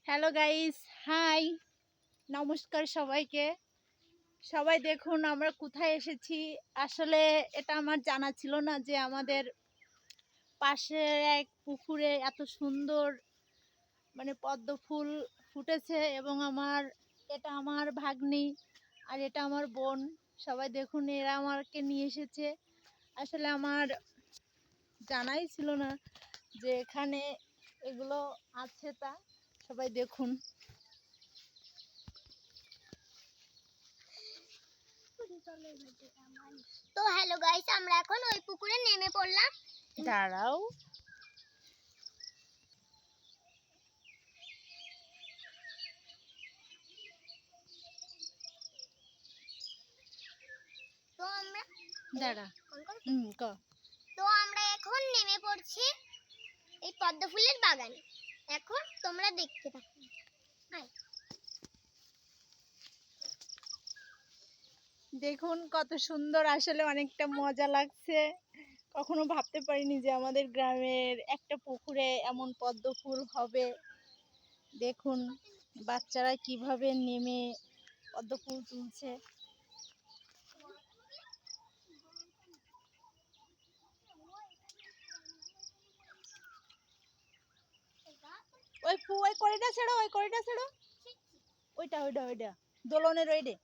Hello guys, high, নমস্কার সবাইকে। সবাই দেখুন আমরা কোথায় এসেছি। আসলে এটা আমার জানা ছিল না যে আমাদের পাশে এক পুকুরে এত সুন্দর পদ্ম ফুল ফুটেছে এবং এটা আমার ভাগ্নি আর এটা আমার বোন। সবাই দেখুন এরা আমাকে নিয়ে এসেছে। আসলে আমার জানাই ছিল না যে এখানে এগুলো আছে। তা সবাই দেখুন। তো হ্যালো গাইস, আমরা এখন ওই পুকুরে নেমে পড়লাম। দাঁড়াও, তো আমরা দাঁড়া। ক তো আমরা এখন নেমে পড়ছি এই পদ্ম ফুলের বাগানে। এখন তোমরা দেখতে থাকো। দেখুন কত সুন্দর, আসলে অনেকটা মজা লাগছে। কখনো ভাবতে পারিনি যে আমাদের গ্রামের একটা পুকুরে এমন পদ্ম ফুল হবে। দেখুন বাচ্চারা কিভাবে নেমে পদ্ম ফুল তুলছে। ওই কড়িটা ছেড়ো, ওই কড়িটা ছেড়ো, ওইটা ওইটা ওইটা দোলনের ওইটা।